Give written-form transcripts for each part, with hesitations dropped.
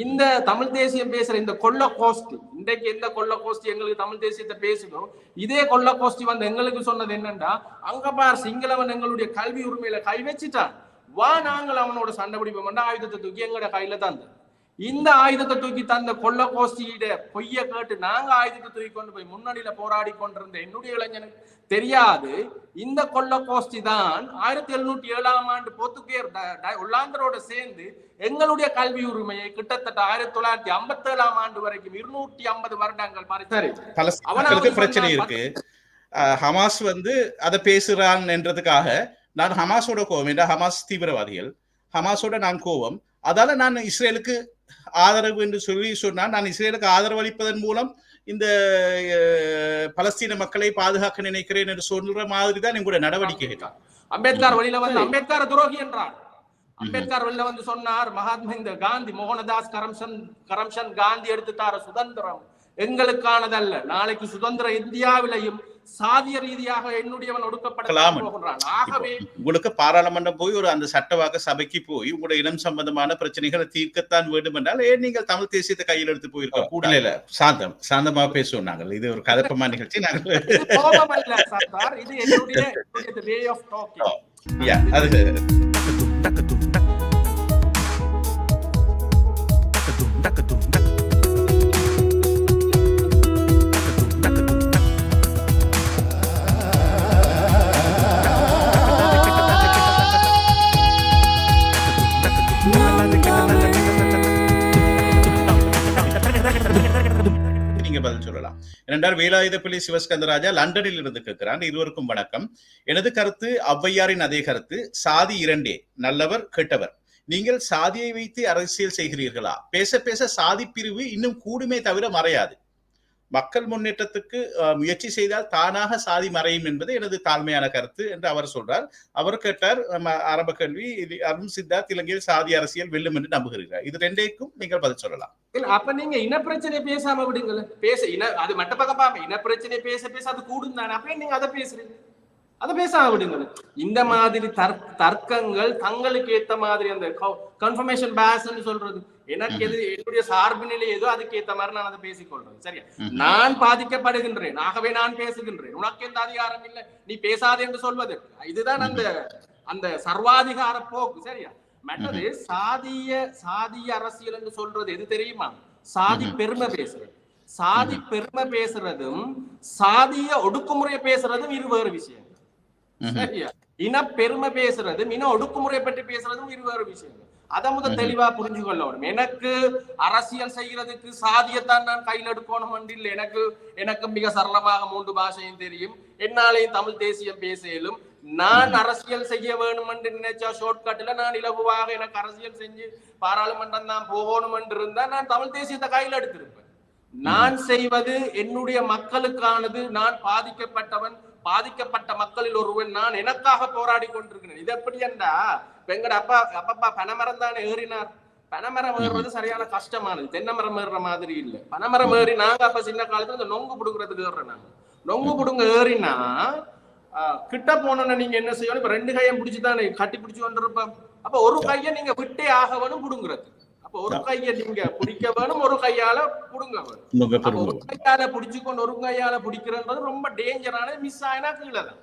இந்த தமிழ் தேசியம் பேசுற இந்த கொள்ள கோஷ்டி, இன்றைக்கு எந்த கொள்ள கோஷ்டி எங்களுக்கு தமிழ் தேசியத்தை பேசுகிறோம், இதே கொள்ள கோஷ்டி வந்து எங்களுக்கு சொன்னது என்னன்னா, அங்க பார் சிங்களவன் எங்களுடைய கல்வி உரிமையில கை வச்சுட்டான், வா நாங்கள் அவனோட சண்டை பிடிப்போம், ஆயுதத்தை தூக்கி எங்களோட கையில தந்து. இந்த ஆயுதத்தை தூக்கி தந்த கொள்ள கோஷ்டியிட பொய்ய கேட்டு நாங்க ஆயுதத்தை தூக்கி கொண்டு போய் முன்னணியில போராடி கொண்டிருந்த என்னுடைய இளைஞனுக்கு தெரியாது, இந்த கொள்ள கோஷ்டி தான் 1707ஆம் ஆண்டு போர்த்துகேயர் ஒல்லாந்தரோட சேர்ந்து எங்களுடைய கல்வி உரிமையை கிட்டத்தட்ட 1957ஆம் ஆண்டு வரைக்கும் 250 வருடங்கள் அவனுக்கு பிரச்சனை இருக்கு. ஹமாஸ் வந்து அதை பேசுறான் என்றதுக்காக நான் ஹமாஸோட கோவம், என்ற ஹமாஸ் தீவிரவாதிகள், ஹமாஸோட நான் கோவம், அதால நான் இஸ்ரேலுக்கு ஆதரவு என்று சொல்லி சொன்னால் நான் இஸ்ரேலுக்கு ஆதரவு அளிப்பதன் மூலம் இந்த பலஸ்தீன மக்களை பாதுகாக்க நினைக்கிறேன் என்று சொல்ற மாதிரி தான் எங்களுடைய நடவடிக்கை. அம்பேத்கர் வழியில வந்து அம்பேத்கர் துரோகி என்றார். அம்பேத்கர் வெளில வந்து சொன்னார், மகாத்மா இந்த காந்தி மோகனதாஸ் கரம்சன் காந்தி எடுத்து தார சுதந்திரம் எங்களுக்கானதல்ல, நாளைக்கு சுதந்திர இந்தியாவிலையும் சாதிய ரீதியாக என்னுடையவன் ஒடுக்கப்படலாம். ஆகவே உங்களுக்கு பாராளுமன்றம் போய் ஒரு அந்த சட்டவாக்க சபைக்கு போய் உங்களுடைய இனம் சம்பந்தமான பிரச்சனைகளை தீர்க்கத்தான் வேண்டும் என்றால் ஏன் நீங்கள் தமிழ் தேசியத்தை கையில் எடுத்து போயிருக்க கூட? இல்ல சாந்தமா பேசுவோம் நாங்கள். இது ஒரு கதப்பமா நிகழ்ச்சி. இது என்னுடைய வே ஆஃப் டாக்கிங். அது வேலாயுதப்பள்ளி சிவஸ்கந்தராஜா லண்டனில் இருந்து கேட்கிறான். இருவருக்கும் வணக்கம். எனது கருத்து ஔவையாரின் அதே கருத்து. சாதி இரண்டே, நல்லவர் கெட்டவர். நீங்கள் சாதியை வைத்து அரசியல் செய்கிறீர்களா? பேச பேச சாதி பிரிவு இன்னும் கூடுமே தவிர மறையாது. மக்கள் முன்னேற்றத்துக்கு முயற்சி செய்தால் தானாக சாதி மறையும் என்பது எனது தாழ்மையான கருத்து என்று அவர் சொல்றார். அவர் கேட்டார், ஆரம்ப கேள்வி, அருண் சித்தார்த் இலங்கையில் சாதி அரசியல் வெல்லும் என்று நம்புகிறீர்கள். இது ரெண்டைக்கும் நீங்கள் பதில் சொல்லலாம். அப்ப நீங்க இன பிரச்சனை பேசாம விடுங்கள. பேச அது மட்ட பக்கம் இன பிரச்சனை பேச பேச அது கூடும் தானே, அப்ப நீங்க அதை பேசுறீங்க, அதை பேசாம விடுங்க. இந்த மாதிரி தர்க்கங்கள் தங்களுக்கு ஏத்த மாதிரி அந்த கன்ஃபர்மேஷன் பேஸ்ன்னு சொல்றது, எனக்கு எது என்னுடைய சார்பு நிலை ஏதோ அதுக்கு ஏத்த மாதிரி நான் அதை பேசிக்கொள்றேன். சரியா? நான் பாதிக்கப்படுகின்றேன், ஆகவே நான் பேசுகின்றேன், உனக்கு எந்த அதிகாரம் இல்லை நீ பேசாதே என்று சொல்வது, இதுதான் அந்த சர்வாதிகார போக்கு. சரியா? மற்றது சாதிய அரசியல் என்று சொல்றது எது தெரியுமா? சாதி பெருமை பேசுறது. சாதி பெருமை பேசுறதும் சாதிய ஒடுக்குமுறையை பேசுறதும் இருவேறு விஷயம். சரியா? இன பெருமை பேசுறதும் இன ஒடுக்குமுறை பற்றி பேசுறதும் இருவேறு விஷயம். அதை முதல் தெளிவா புரிஞ்சு கொள்ள வேண்டும். எனக்கு அரசியல் செய்யறதுக்கு சாதியத்தான் நான் கையில் எடுக்கணும் இல்லை. எனக்கு மிக சரளமாக 3 பாஷையும் தெரியும், என்னாலையும் தமிழ் தேசியம் பேசலும். நான் அரசியல் செய்ய வேணும் என்று நினைச்சா ஷார்ட்கட்ல நான் இலகுவாக எனக்கு அரசியல் செஞ்சு பாராளுமன்றம் தான் போகணும் என்று இருந்தா நான் தமிழ் தேசியத்தை கையில் எடுத்திருப்பேன். நான் செய்வது என்னுடைய மக்களுக்கானது. நான் பாதிக்கப்பட்ட மக்களில் ஒருவன். நான் எனக்காக போராடி கொண்டிருக்கிறேன். இது எப்படி என்றா, எங்கட அப்பா பனைமரம் தானே ஏறினார். பனைமரம் ஏறுறது சரியான கஷ்டமானது, தென்னைமரம் ஏறுற மாதிரி இல்லை. பனைமரம் ஏறி நாங்க அப்ப சின்ன காலத்துல இந்த நொங்கு புடுங்குறதுக்கு ஏறுறோம். நாங்க நொங்கு புடுங்க ஏறினா கிட்ட போனோன்னா நீங்க என்ன செய்யணும்? இப்ப 2 கையை பிடிச்சுதானே கட்டி பிடிச்சு கொண்டிருப்போம். அப்ப ஒரு கையை நீங்க விட்டே ஆகவனும் புடுங்குறது. அப்ப ஒரு கையை நீங்க பிடிக்க வேணும், ஒரு கையால புடுங்க வேணும். ஒரு கையால பிடிச்சுக்கொண்டு ஒரு கையால பிடிக்கிறது ரொம்ப டேஞ்சரான. மிஸ் ஆயினா கீழே தான்.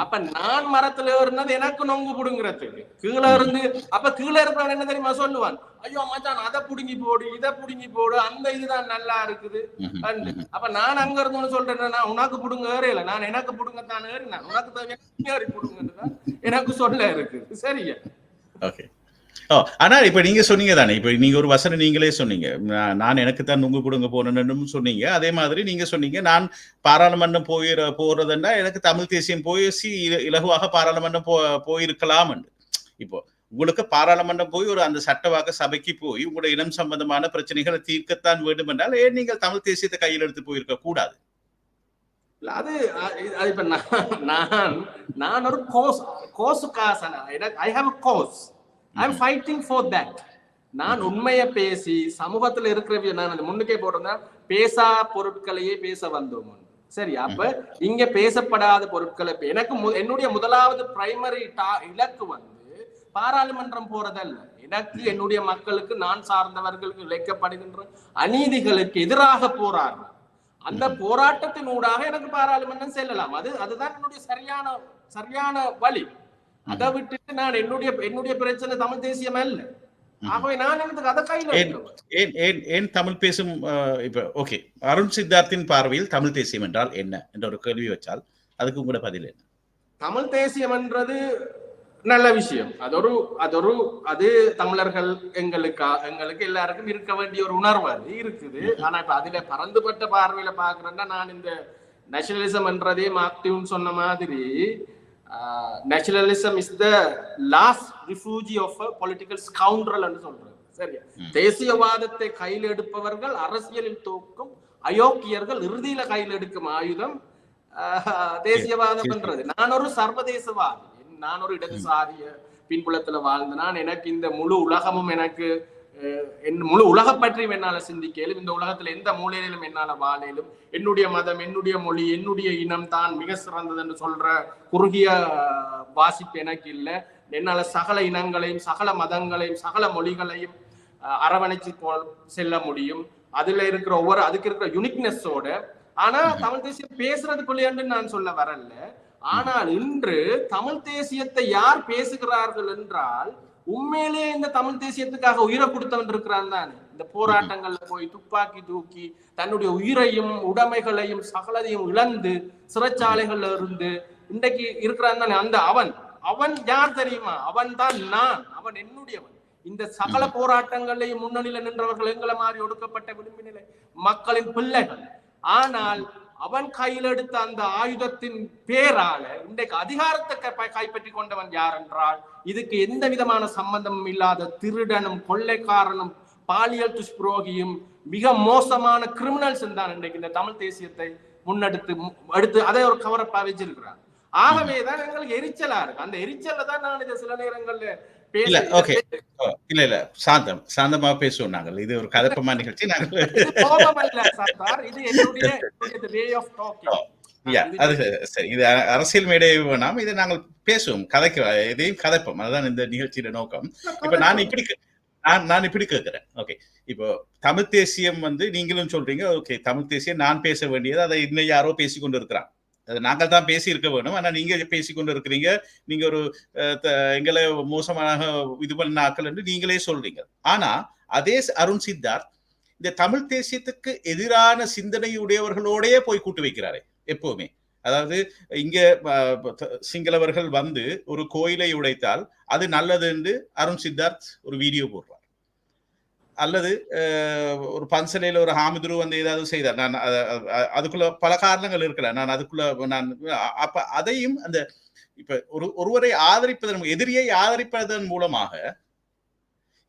அப்ப நான் மரத்துல ஏறினது எனக்கு நொங்கு புடுங்குறதுக்கு கீழே இருந்து. அப்ப கீழே இருக்கிறவன் என்ன தெரியுமா சொல்லுவான்? ஐயோ மச்சான், அதை புடுங்கி போடு, இதை புடுங்கி போடு, அந்த இதுதான் நல்லா இருக்குது. அப்ப நான் அங்க இருந்தோன்னு சொல்றேன், நான் உனக்கு புடுங்க ஏறல, நான் எனக்கு புடுங்கத்தான் ஏறினேன், உனக்கு தேவையான ஏறி புடுங்கன்னு எனக்கு சொல்ல இருக்கு. சரியா? ஓகே. ஆனா இப்ப நீங்க சொன்னீங்க தானே, இப்ப நீங்க ஒரு வசனம் நீங்களே சொன்னீங்க, நான் எனக்கு தான் நுங்கு கொடுங்க போனேன்னு சொன்னீங்க. அதே மாதிரி நீங்க சொன்னீங்க, நான் பாராளுமன்றம் போறதுன்னா எனக்கு தமிழ் தேசியம் போய் இலகுவாக பாராளுமன்றம் போயிருக்கலாம். இப்போ உங்களுக்கு பாராளுமன்றம் போய் ஒரு அந்த சட்டவாக்க சபைக்கு போய் உங்களுடைய இனம் சம்பந்தமான பிரச்சனைகளை தீர்க்கத்தான் வேண்டும் என்றால் ஏன் நீங்கள் தமிழ் தேசியத்தை கையில் எடுத்து போயிருக்க கூடாது? அது இப்ப நான் ஒரு கோசுக்காசனா, I have a cause. I'm fighting for that. நான் உண்மையை பேசி சமூகத்துல இருக்கிற நான் முன்னுக்கே போடுறேன்னா, பேசா பொருட்களையே பேச வந்தோம். சரி, அப்ப இங்க பேசப்படாத பொருட்களை எனக்கு என்னுடைய முதலாவது பிரைமரி இலக்கு வந்து பாராளுமன்றம் போறதல்ல. எனக்கு என்னுடைய மக்களுக்கு நான் சார்ந்தவர்களுக்கு இழைக்கப்படுகின்ற அநீதிகளுக்கு எதிராக போராடுறேன். அந்த போராட்டத்தின் ஊடாக எனக்கு பாராளுமன்றம் செல்லலாம். அதுதான் என்னுடைய சரியான வழி. அதை விட்டுட்டு நான் என்னுடைய பிரச்சனை தமிழ் தேசியம் அல்ல. ஆகவே நான் எனக்கு அதை கையில் ஏன் தமிழ் பேசும் இப்ப ஓகே, அருண் சித்தார்த்தின் பார்வையில் தமிழ் தேசியம் என்றால் என்ன என்ற ஒரு கேள்வி வச்சால் அதுக்கு உங்களோட பதில் என்ன? தமிழ் தேசியம் என்றது நல்ல விஷயம். அது தமிழர்கள் எங்களுக்கு எல்லாருக்கும் இருக்க வேண்டிய ஒரு உணர்வு அது இருக்குது. ஆனா இப்ப அதுல பறந்துபட்ட பார்வையில பாக்குறேன்னா, நான் இந்த நேஷனலிசம் என்றதே மார்க்டிவ் சொன்ன மாதிரி nationalism is the last refuge of a political scoundrel என்று சொல்றது. சரியா? தேசியவாதத்தை கையில் எடுப்பவர்கள் அரசியலில் தோக்கும் அயோக்கியர்கள் இறுதியில கையில் எடுக்கும் ஆயுதம் தேசியவாதம் என்றது. நான் ஒரு சர்வதேசவாதி, நான் ஒரு இடதுசாரிய பின்புலத்துல வாழ்ந்த நான், எனக்கு இந்த முழு உலகமும் எனக்கு முழு உலக பற்றியும் என்னால சிந்திக்கலும், இந்த உலகத்துல எந்த மூலையிலும் என்னால வாழையிலும் என்னுடைய மதம், என்னுடைய மொழி, என்னுடைய இனம் தான் மிக சிறந்தது என்று சொல்ற குறுகிய வாசிப்பு எனக்கு இல்லை. என்னால சகல இனங்களையும் சகல மதங்களையும் சகல மொழிகளையும் அரவணைச்சு செல்ல முடியும். அதுல இருக்கிற அதுக்கு இருக்கிற யூனிக்னஸோட. ஆனா தமிழ் தேசியம் பேசுறதுக்குள்ளேன்னு நான் சொல்ல வரல. ஆனால் இன்று தமிழ் தேசியத்தை யார் பேசுகிறார்கள் என்றால், உண்மையிலேயே இந்த தமிழ் தேசியத்துக்காக உயிரை கொடுத்தவன் இருக்கிறான் தானே. இந்த போராட்டங்கள்ல போய் துப்பாக்கி தூக்கி தன்னுடைய உயிரையும் உடைமைகளையும் சகலதையும் இழந்து சிறைச்சாலைகள்ல இருந்து இன்றைக்கு இருக்கிறான் தானே. அந்த அவன் யார் தெரியுமா? அவன் தான் அவன் என்னுடையவன். இந்த சகல போராட்டங்களையும் முன்னணியில நின்றவர்கள் எங்களை மாதிரி ஒடுக்கப்பட்ட விளிம்பு மக்களின் பிள்ளைகள். ஆனால் அவன் கையில் எடுத்த அந்த ஆயுதத்தின் பேரால இன்றைக்கு அதிகாரத்தை கைப்பற்றி கொண்டவன் யார் என்றால், இதுக்கு எந்த விதமான சம்பந்தமும் இல்லாத திருடனும் கொள்ளைக்காரனும் பாலியல் துஷ்பிரோகியும் மிக மோசமான கிரிமினல்ஸ் தான் இன்றைக்கு இந்த தமிழ் தேசியத்தை முன்னெடுத்து அதை ஒரு கவரப்பா வச்சிருக்கிறான். ஆகவேதான் எங்களுக்கு எரிச்சலா இருக்கு. அந்த எரிச்சல்ல தான் நான் இதை சில நேரங்கள்ல சாந்தமா பேசுவோம். நாங்கள் இது ஒரு கதப்பமா நிகழ்ச்சி. இது அரசியல் மேடை வேணாம், இதை நாங்கள் பேசுவோம், இதையும் கதைப்போம். அதுதான் இந்த நிகழ்ச்சியோட நோக்கம். இப்ப நான் இப்படி கேட்கிறேன். ஓகே, இப்போ தமிழ் தேசியம் நீங்களும் சொல்றீங்க, ஓகே தமிழ் தேசியம் நான் பேச வேண்டியது, அதை இன்னும் யாரோ பேசிக்கொண்டு இருக்கிறான், நாங்கள் தான் பேசி இருக்க வேணும். ஆனா நீங்க பேசிக்கொண்டு இருக்கிறீங்க, நீங்க ஒரு எங்களை மோசமாக இது பண்ண ஆக்கள் என்று நீங்களே சொல்றீங்க. ஆனா அதே அருண் சித்தார்த் இந்த தமிழ் தேசியத்துக்கு எதிரான சிந்தனையுடையவர்களோடய போய் கூட்டு வைக்கிறாரே எப்பவுமே. அதாவது இங்க சிங்களவர்கள் ஒரு கோயிலை உடைத்தால் அது நல்லது என்று அருண் சித்தார்த் ஒரு வீடியோ போடுறார். அல்லது ஒரு பன்சலையில ஒரு ஹாமிதுரு ஏதாவது செய்தார். நான் அதுக்குள்ள பல காரணங்கள் இருக்கலாம். நான் அதுக்குள்ள அப்ப அதையும் இப்ப ஒருவரை எதிரியை ஆதரிப்பதன் மூலமாக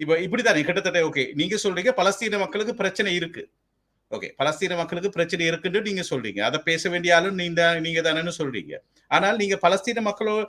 இப்ப இப்படித்தானே கிட்டத்தட்ட. ஓகே, நீங்க சொல்றீங்க பலஸ்தீன மக்களுக்கு பிரச்சனை இருக்கு. ஓகே, பலஸ்தீன மக்களுக்கு பிரச்சனை இருக்குன்னு நீங்க சொல்றீங்க, அதை பேச வேண்டிய ஆளும் நீங்க தானேன்னு சொல்றீங்க. ஆனால் நீங்க பலஸ்தீன மக்களோட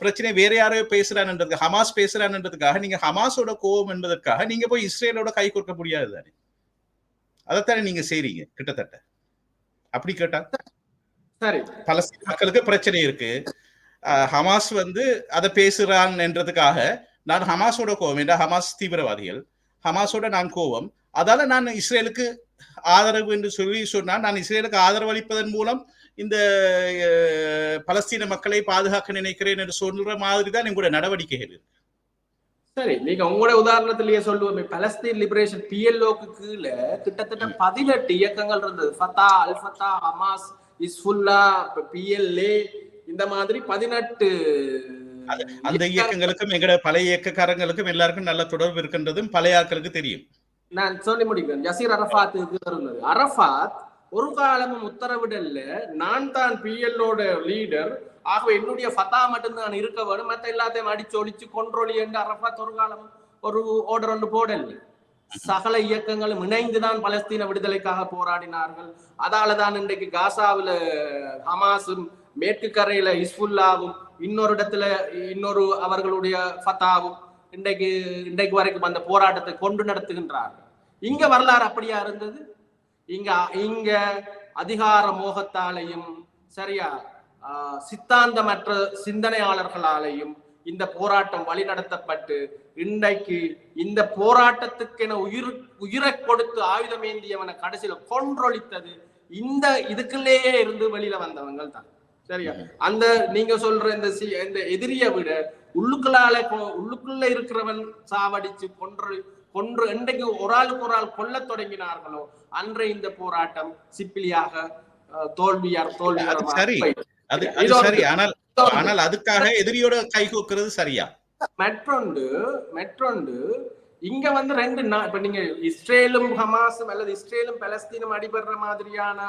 பிரச்சனை வேற யாரோ பேசுறான்ன்றதுக்கு, ஹமாஸ் பேசுறான்ன்றதுக்காக நீங்க ஹமாஸோட கோபம் என்பதற்காக நீங்க போய் இஸ்ரேலோட கை கொடுக்க முடியாது தானே. அதைத்தானே நீங்க செய்றீங்க கிட்டத்தட்ட. அப்படி கேட்டா சரி, பலஸ்தீன மக்களுக்கு பிரச்சனை இருக்கு, ஹமாஸ் அதை பேசுறான் என்றதுக்காக நான் ஹமாஸோட கோபம் என்ற ஹமாஸ் தீவிரவாதிகள், ஹமாஸோட நான் கோபம், அதால நான் இஸ்ரேலுக்கு ஆதரவு என்று சொன்னால் நான் இஸ்ரேலுக்கு ஆதரவு அளிப்பதன் மூலம் இந்த பலஸ்தீன மக்களை பாதுகாக்க நினைக்கிறேன் என்று சொல்ற மாதிரி தான் எங்களுடைய நடவடிக்கைகள் இருக்கு. சரி, நீங்க உங்களோட உதாரணத்திலேயே சொல்லுவோம், பலஸ்தீன் லிபரேஷன் PLOக்கு கீழே கிட்டத்தட்ட 18 இயக்கங்கள் இருந்தது. ஃபத்தா, அல் ஃபத்தா, ஹமாஸ், இஸ்புல்லா, PLA, இந்த மாதிரி 18 அந்த இயக்கங்களுக்கும் எங்கட பழைய இயக்கக்காரங்களுக்கும் எல்லாருக்கும் நல்ல தொடர்பு இருக்கின்றதும் பழைய ஆட்களுக்கு தெரியும். நான் சொல்லி முடிக்கிறேன். யசீர் அரஃபாத்துக்கு இருந்தது. அரஃபாத் ஒரு காலமும் உத்தரவிடல, நான் தான் PLOட லீடர், ஆகவே என்னுடைய ஃபத்தா மட்டும்தான் இருக்க வேணும், மற்ற எல்லாத்தையும் அடிச்சு ஒழிச்சு கொன்றொலி என்று அரஃபாத் ஒரு காலம் ஒரு ஆர்டர் ஒன்று போடல. சகல இயக்கங்களும் இணைந்துதான் பலஸ்தீன விடுதலைக்காக போராடினார்கள். அதாலதான் இன்றைக்கு காசாவில் ஹமாஸும் மேற்கு கரையில இஸ்புல்லாவும் இன்னொரு இடத்துல இன்னொரு அவர்களுடைய ஃபத்தாவும் இன்றைக்கு வரைக்கும் அந்த போராட்டத்தை கொண்டு நடத்துகின்றார்கள். இங்க வரலாறு அப்படியா இருந்தது? இங்க அதிகார மோகத்தாலையும் சரியா சித்தாந்தமற்ற சிந்தனையாளர்களாலையும் இந்த போராட்டம் வழிநடத்தப்பட்டு இன்றைக்கு இந்த போராட்டத்துக்கென உயிரை கொடுத்து ஆயுதம் ஏந்தியவனை கடைசியில கொன்றொழித்தது இந்த இதுக்குள்ளேயே இருந்து வெளியில வந்தவங்க தான். சரியா? அந்த நீங்க சொல்ற இந்த எதிரியை விட உள்ளுக்குள்ள இருக்கிறவன் சாவடிச்சு கொன்று என்றைக்கு ஒரு ஆள் கொல்ல தொடங்கினார்களோ அன்றை இந்த போராட்டம் சிப்பிலியாக சரி. ஆனால் அதுக்காக எதிரியோட கைகோக்குறது சரியா? மெட்ரொண்டு இங்க வந்து ரெண்டு இப்ப நீங்க இஸ்ரேலும் ஹமாஸும் அல்லது இஸ்ரேலும் பலஸ்தீனும் அடிபடுற மாதிரியான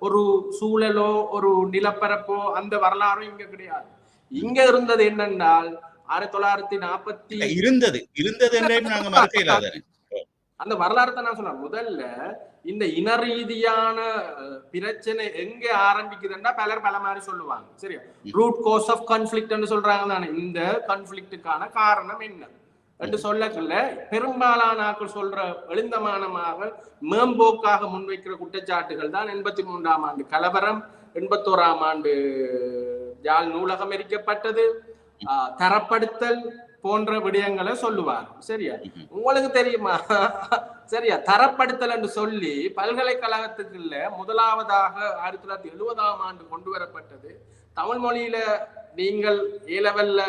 ஒரு சூழலோ ஒரு நிலப்பரப்போ அந்த வரலாறும் இங்க கிடையாது. இங்க இருந்தது என்னென்றால் 1940 இருந்தது நாங்க மறக்க இல்லாத அந்த வரலாறு நான் சொன்னேன். முதல்ல இந்த இன ரீதியான பிரச்சனை எங்க ஆரம்பிக்குதுன்னா பலர் பல மாதிரி சொல்லுவாங்க. சரியா? ரூட் கோஸ் ஆஃப் கான்ஃபிளிக்ட் சொல்றாங்க தானே. இந்த கான்ஃபிளிக்டுக்கான காரணம் என்ன என்று சொல்லக்கல பெரும்பாலான ஆக்கள் சொல்ற எழுந்தமானமாக மேம்போக்காக முன்வைக்கிற குற்றச்சாட்டுகள் தான் 83ஆம் ஆண்டு கலவரம், 81ஆம் ஆண்டு யாழ் நூலகம் எரிக்கப்பட்டது, தரப்படுத்தல் போன்ற விடயங்களை சொல்லுவார். சரியா? உங்களுக்கு தெரியுமா? சரியா? தரப்படுத்தல் என்று சொல்லி பல்கலைக்கழகத்துக்குள்ள முதலாவதாக 1970ஆம் ஆண்டு கொண்டு வரப்பட்டது. தமிழ் மொழியில நீங்கள் A-லெவல்ல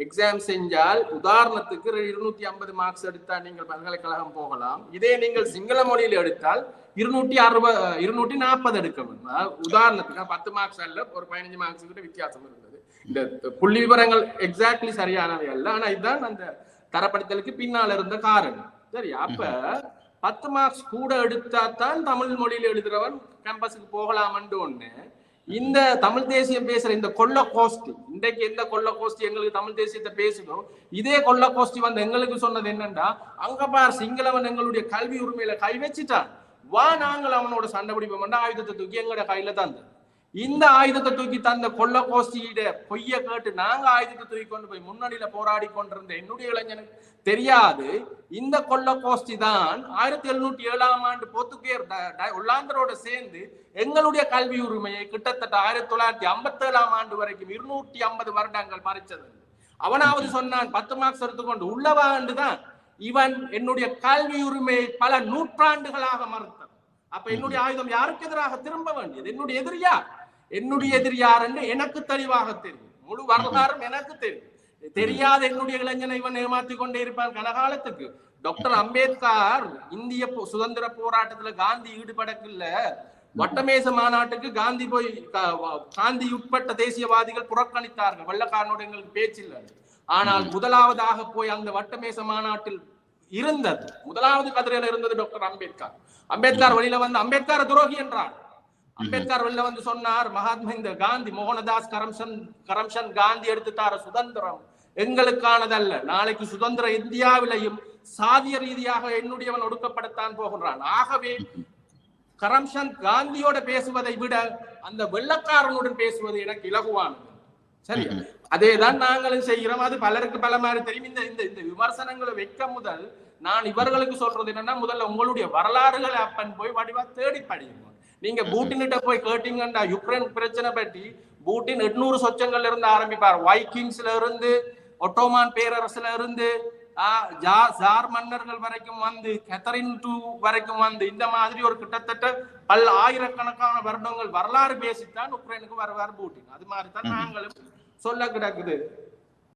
எக்ஸாம் செஞ்சால் உதாரணத்துக்கு 250 மார்க்ஸ் எடுத்தால் நீங்கள் பல்கலைக்கழகம் போகலாம். இதே நீங்கள் சிங்கள மொழியில எடுத்தால் 240 எடுக்க வேண்டும். உதாரணத்துக்கு 10 மார்க்ஸ் அல்ல, ஒரு 15 மார்க்ஸ் கிட்ட வித்தியாசம் இருந்தது. இந்த புள்ளி விவரங்கள் எக்ஸாக்ட்லி சரியானவை அல்ல, ஆனா இதுதான் அந்த தரப்படுத்தலுக்கு பின்னால் இருந்த காரணம். சரி? அப்ப 10 மார்க்ஸ் கூட எடுத்தா தான் தமிழ் மொழியில எழுதுறவன் கேம்பஸுக்கு போகலாம்னு ஒண்ணு. இந்த தமிழ் தேசியம் பேசுற இந்த கொள்ள கோஷ்டி, இன்றைக்கு எந்த கொள்ள கோஷ்டி எங்களுக்கு தமிழ் தேசியத்தை பேசுதோ இதே கொள்ள கோஷ்டி வந்து எங்களுக்கு சொன்னது என்னன்னா, அங்க பார் சிங்களவன் எங்களுடைய கல்வி உரிமையில கை வச்சுட்டான், வா நாங்கள் அவனோட சண்டை பிடிப்போம், ஆயுதத்தை தூக்கி எங்களோட கையில தந்து இந்த ஆயுதத்தை தூக்கி தந்த கொள்ள கோஷ்டியிட பொய்ய கேட்டு நாங்க ஆயுதத்தை தூக்கி கொண்டு போய் முன்னணியில போராடி கொண்டிருந்த என்னுடைய இளைஞனுக்கு தெரியாது. இந்த கொள்ள கோஷ்டி தான் 1707ஆம் ஆண்டு போர்த்துகேயர் ஒல்லாந்தரோட சேர்ந்து எங்களுடைய கல்வி உரிமையை கிட்டத்தட்ட 1957ஆம் ஆண்டு வரைக்கும் 250 வருடங்கள் பறிச்சது. அவனாவது சொன்னான் 10 மார்க்ஸ் எடுத்துக்கொண்டு உள்ளவாண்டுதான் இவன் என்னுடைய கல்வி உரிமையை பல நூற்றாண்டுகளாக மறுத்தான். அப்ப என்னுடைய ஆயுதம் யாருக்கு எதிராக திரும்ப வேண்டியது? என்னுடைய எதிரியா? என்னுடைய எதிரியார் என்று எனக்கு தெளிவாக தெரியும். முழு வரலாறும் எனக்கு தெரியும். தெரியாத என்னுடைய இளைஞனை இவன் ஏமாற்றி கொண்டே இருப்பான் கனகாலத்துக்கு. டாக்டர் அம்பேத்கர் இந்திய சுதந்திர போராட்டத்துல காந்தி ஈடுபடக்குள்ள வட்டமேச மாநாட்டுக்கு காந்தி உட்பட்ட தேசியவாதிகள் புறக்கணித்தார்கள். வெள்ளக்காரனோட எங்களுக்கு பேச்சில்லை. ஆனால் முதலாவதாக போய் அந்த வட்டமேச மாநாட்டில் இருந்தது, முதலாவது கதிரையில இருந்தது டாக்டர் அம்பேத்கர் வெளியில வந்து அம்பேத்கர் துரோகி என்றார். அம்பேத்கர் வெளியில வந்து சொன்னார், மகாத்மா இந்த காந்தி மோகனதாஸ் கரம்சன் காந்தி எடுத்து தார சுதந்திரம் எங்களுக்கானதல்ல, நாளைக்கு சுதந்திர இந்தியாவிலையும் சாதிய ரீதியாக என்னுடையவன் ஒடுக்கப்படத்தான் போகின்றான். ஆகவே கரம்சன் காந்தியோட பேசுவதை விட அந்த வெள்ளக்காரனுடன் பேசுவது எனக்கு இலகுவானது. சரியா? அதேதான் நாங்களும் செய்கிறோம். அது பலருக்கு பல மாதிரி தெரியும். இந்த விமர்சனங்களை வைக்க முதல் நான் இவர்களுக்கு சொல்றது என்னன்னா, முதல்ல உங்களுடைய வரலாறுகளை அப்பன் போய் வடிவா தேடி படிங்க. நீங்க பூட்டின்கிட்ட போய் கேட்டீங்கன்னா யுக்ரைன் பிரச்சனை பற்றி பூட்டின் 800 சொச்சங்கள்ல இருந்து ஆரம்பிப்பார். வைக்கிங்ஸ்ல இருந்து, ஒட்டோமான் பேரரசுல இருந்து, ஜார் மன்னர்கள் வரைக்கும் வந்து, கேத்தரின் வரைக்கும் வந்து, இந்த மாதிரி ஒரு கிட்டத்தட்ட பல ஆயிரக்கணக்கான வருடங்கள் வரலாறு பேசித்தான் உக்ரைனுக்கு வருவார் பூட்டின். அது மாதிரிதான் நாங்களும் சொல்ல கிடக்குது.